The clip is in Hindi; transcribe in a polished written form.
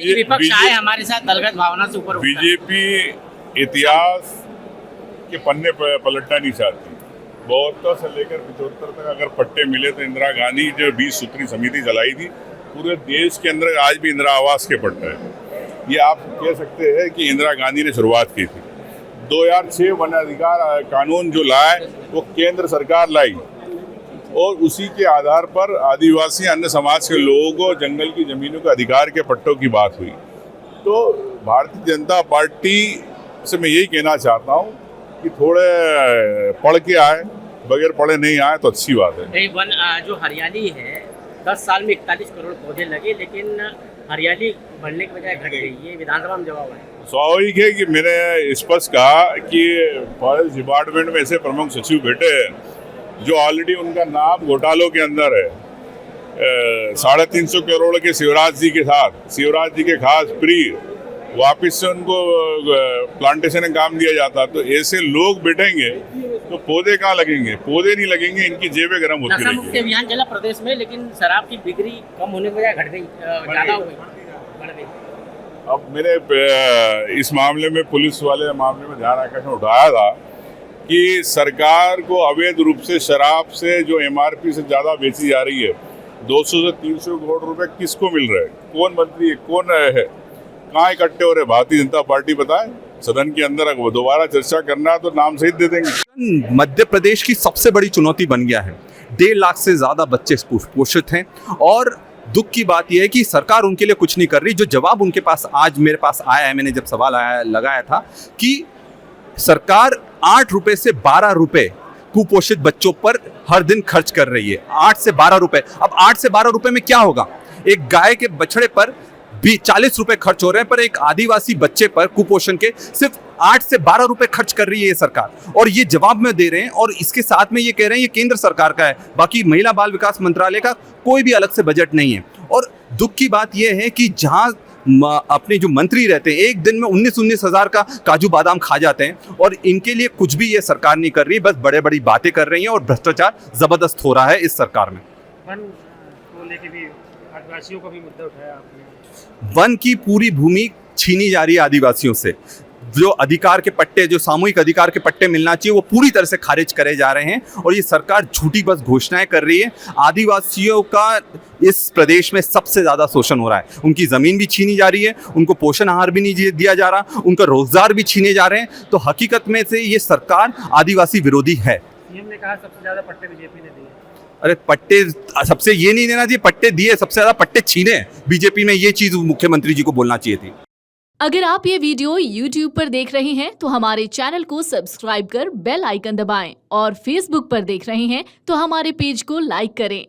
विपक्ष आए हमारे साथ दलगत भावना से ऊपर। बीजेपी इतिहास के पन्ने पलटना नहीं चाहती। 72 से लेकर 75 तक अगर पट्टे मिले तो इंदिरा गांधी जो 20 सूत्री समिति चलाई थी, पूरे देश के अंदर आज भी इंदिरा आवास के पट्टे हैं। ये आप कह सकते हैं कि इंदिरा गांधी ने शुरुआत की थी। 2006 वन अधिकार कानून जो लाए वो केंद्र सरकार लाई और उसी के आधार पर आदिवासी अन्य समाज के लोगों को जंगल की जमीनों के अधिकार के पट्टों की बात हुई। तो भारतीय जनता पार्टी से मैं यही कहना चाहता हूँ कि थोड़े पढ़ के आए, बगैर पढ़े नहीं आए तो अच्छी बात है। वन जो हरियाली है 10 साल में 41 करोड़ पौधे लगे, लेकिन हरियाली बढ़ने के बजाय घट गई। ये विधानसभा में जवाब है। स्वाभाविक है कि मैंने स्पष्ट कहा कि फॉरेस्ट डिपार्टमेंट में ऐसे प्रमुख सचिव बैठे हैं जो ऑलरेडी उनका नाम घोटालों के अंदर है। 350 करोड़ के शिवराज जी के साथ, शिवराज जी के खास प्रिय, वापिस से उनको प्लांटेशन में काम दिया जाता। तो ऐसे लोग बैठेंगे तो पौधे कहाँ लगेंगे? पौधे नहीं लगेंगे, इनकी जेबें गर्म होती रहेंगी। अभियान चला प्रदेश में, लेकिन शराब की बिक्री कम होने के बजाय घट गई, ज्यादा हो गई, बढ़ गई। अब मैंने इस मामले में पुलिस वाले मामले में ध्यान आकर्षण उठाया था कि सरकार को अवैध रूप से शराब से जो MRP से ज़्यादा बेची जा रही है, 200 से 300 करोड़ रुपए किसको मिल रहे हैं? कौन मंत्री है, कौन है, कहाँ इकट्ठे हो रहे? भारतीय जनता पार्टी बताए। सदन के अंदर अगर दोबारा चर्चा करना है तो नाम सहित दे देंगे। मध्य प्रदेश की सबसे बड़ी चुनौती बन गया है। 1.5 लाख से ज़्यादा बच्चे कुपोषित हैं और दुख की बात यह है कि सरकार उनके लिए कुछ नहीं कर रही। जो जवाब उनके पास आज मेरे पास आया है, मैंने जब सवाल लगाया था कि सरकार 8 रुपए से 12 रुपए कुपोषित बच्चों पर हर दिन खर्च कर रही है। 8 से 12 रुपए। अब 8 से 12 रुपए में क्या होगा? एक गाय के बछड़े पर भी 40 रुपए खर्च हो रहे हैं, पर एक आदिवासी बच्चे पर कुपोषण के सिर्फ 8 से 12 रुपए खर्च कर रही है ये सरकार। और ये जवाब में दे रहे हैं और इसके साथ में ये कह रहे हैं ये केंद्र सरकार का है, बाकी महिला बाल विकास मंत्रालय का कोई भी अलग से बजट नहीं है। और दुख की बात यह है कि जहां अपने जो मंत्री रहते हैं एक दिन में 19-19 हज़ार का काजू बादाम खा जाते हैं और इनके लिए कुछ भी ये सरकार नहीं कर रही, बस बड़े बड़ी बातें कर रही है और भ्रष्टाचार जबरदस्त हो रहा है इस सरकार में। वन को लेके भी आदिवासियों का भी मुद्दा उठाया आपने। वन की पूरी भूमि छीनी जा रही है आदिवासियों से। जो अधिकार के पट्टे, जो सामूहिक अधिकार के पट्टे मिलना चाहिए, वो पूरी तरह से खारिज करे जा रहे हैं और ये सरकार झूठी बस घोषणाएं कर रही है। आदिवासियों का इस प्रदेश में सबसे ज़्यादा शोषण हो रहा है। उनकी ज़मीन भी छीनी जा रही है, उनको पोषण आहार भी नहीं दिया जा रहा, उनका रोजगार भी छीने जा रहे हैं। तो हकीकत में से ये सरकार आदिवासी विरोधी है। सीएम ने कहा सबसे ज़्यादा पट्टे बीजेपी ने दिए। अरे पट्टे सबसे ये नहीं देना चाहिए, पट्टे दिए, सबसे ज्यादा पट्टे छीने बीजेपी में। ये चीज मुख्यमंत्री जी को बोलना चाहिए थी। अगर आप ये वीडियो YouTube पर देख रहे हैं तो हमारे चैनल को सब्सक्राइब कर बेल आइकन दबाएं और Facebook पर देख रहे हैं तो हमारे पेज को लाइक करें।